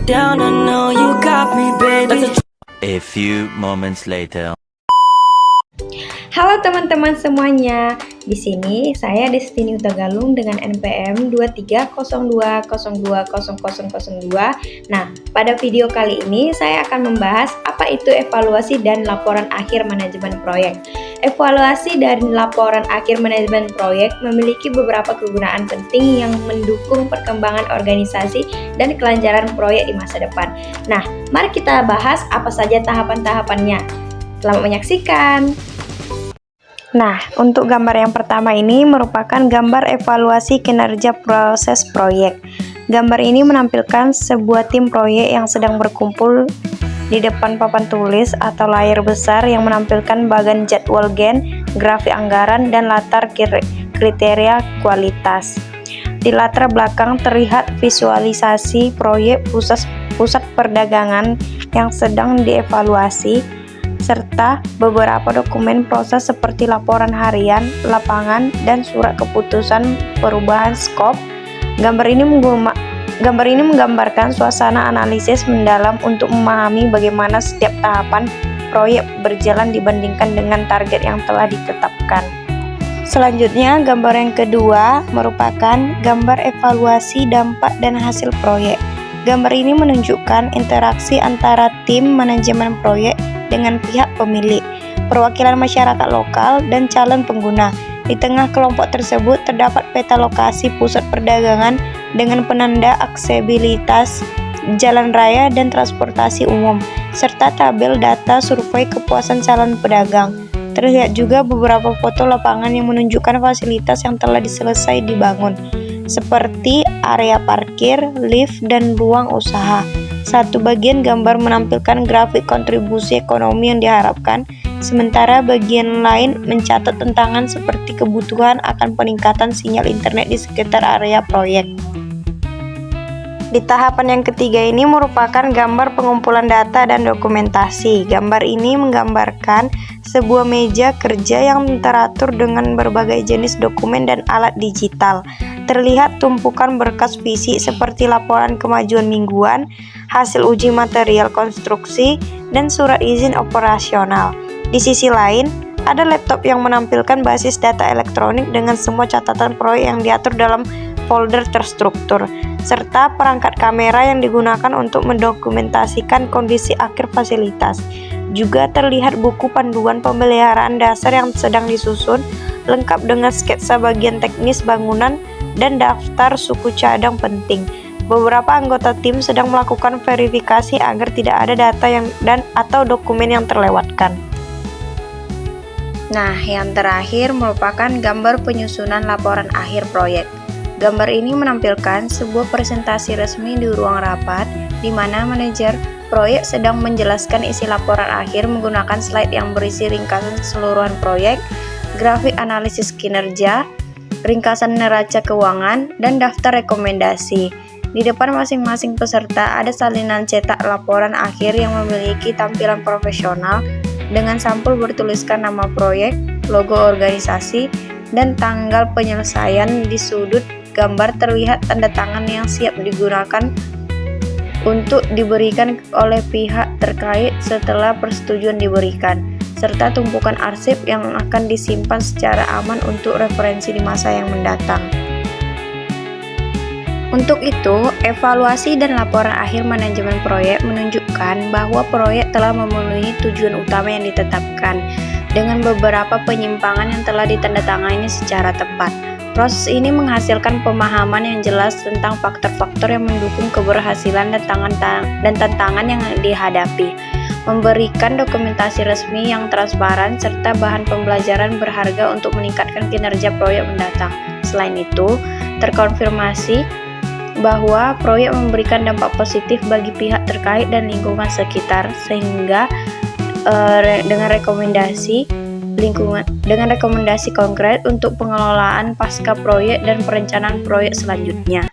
down, I know you got me, baby. A few moments later. Halo teman-teman semuanya, di sini saya Destiny Utagalung dengan NPM 2302020002. Nah, pada video kali ini saya akan membahas apa itu evaluasi dan laporan akhir manajemen proyek. Evaluasi dan laporan akhir manajemen proyek memiliki beberapa kegunaan penting yang mendukung perkembangan organisasi dan kelancaran proyek di masa depan. Nah, mari kita bahas apa saja tahapan-tahapannya. Selamat menyaksikan. Nah, untuk gambar yang pertama ini merupakan gambar evaluasi kinerja proses proyek. Gambar ini menampilkan sebuah tim proyek yang sedang berkumpul di depan papan tulis atau layar besar yang menampilkan bagan jadwal Gantt, grafik anggaran, dan latar kriteria kualitas. Di latar belakang terlihat visualisasi proyek pusat perdagangan yang sedang dievaluasi, serta beberapa dokumen proses seperti laporan harian, lapangan, dan surat keputusan perubahan skop. Gambar ini menggambarkan suasana analisis mendalam untuk memahami bagaimana setiap tahapan proyek berjalan dibandingkan dengan target yang telah ditetapkan. Selanjutnya, gambar yang kedua merupakan gambar evaluasi dampak dan hasil proyek. Gambar ini menunjukkan interaksi antara tim manajemen proyek dengan pihak pemilik, perwakilan masyarakat lokal, dan calon pengguna. Di tengah kelompok tersebut terdapat peta lokasi pusat perdagangan dengan penanda aksesibilitas jalan raya dan transportasi umum, serta tabel data survei kepuasan calon pedagang. Terlihat juga beberapa foto lapangan yang menunjukkan fasilitas yang telah selesai dibangun, seperti area parkir, lift, dan ruang usaha. Satu bagian gambar menampilkan grafik kontribusi ekonomi yang diharapkan, sementara bagian lain mencatat tantangan seperti kebutuhan akan peningkatan sinyal internet di sekitar area proyek. Di tahapan yang ketiga ini merupakan gambar pengumpulan data dan dokumentasi. Gambar ini menggambarkan sebuah meja kerja yang teratur dengan berbagai jenis dokumen dan alat digital. Terlihat tumpukan berkas fisik seperti laporan kemajuan mingguan, hasil uji material konstruksi, dan surat izin operasional. Di sisi lain, ada laptop yang menampilkan basis data elektronik dengan semua catatan proyek yang diatur dalam folder terstruktur, serta perangkat kamera yang digunakan untuk mendokumentasikan kondisi akhir fasilitas. Juga terlihat buku panduan pemeliharaan dasar yang sedang disusun, lengkap dengan sketsa bagian teknis bangunan dan daftar suku cadang penting. Beberapa anggota tim sedang melakukan verifikasi agar tidak ada data atau dokumen yang terlewatkan. Nah, yang terakhir merupakan gambar penyusunan laporan akhir proyek. Gambar ini menampilkan sebuah presentasi resmi di ruang rapat, di mana manajer proyek sedang menjelaskan isi laporan akhir menggunakan slide yang berisi ringkasan keseluruhan proyek, grafik analisis kinerja, ringkasan neraca keuangan, dan daftar rekomendasi. Di depan masing-masing peserta ada salinan cetak laporan akhir yang memiliki tampilan profesional dengan sampul bertuliskan nama proyek, logo organisasi, dan tanggal penyelesaian. Di sudut gambar terlihat tanda tangan yang siap digunakan untuk diberikan oleh pihak terkait setelah persetujuan diberikan, serta tumpukan arsip yang akan disimpan secara aman untuk referensi di masa yang mendatang. Untuk itu, evaluasi dan laporan akhir manajemen proyek menunjukkan bahwa proyek telah memenuhi tujuan utama yang ditetapkan, dengan beberapa penyimpangan yang telah ditandatangani secara tepat. Proses ini menghasilkan pemahaman yang jelas tentang faktor-faktor yang mendukung keberhasilan dan tantangan yang dihadapi, memberikan dokumentasi resmi yang transparan, serta bahan pembelajaran berharga untuk meningkatkan kinerja proyek mendatang. Selain itu, terkonfirmasi bahwa proyek memberikan dampak positif bagi pihak terkait dan lingkungan sekitar, sehingga dengan rekomendasi konkret untuk pengelolaan pasca proyek dan perencanaan proyek selanjutnya.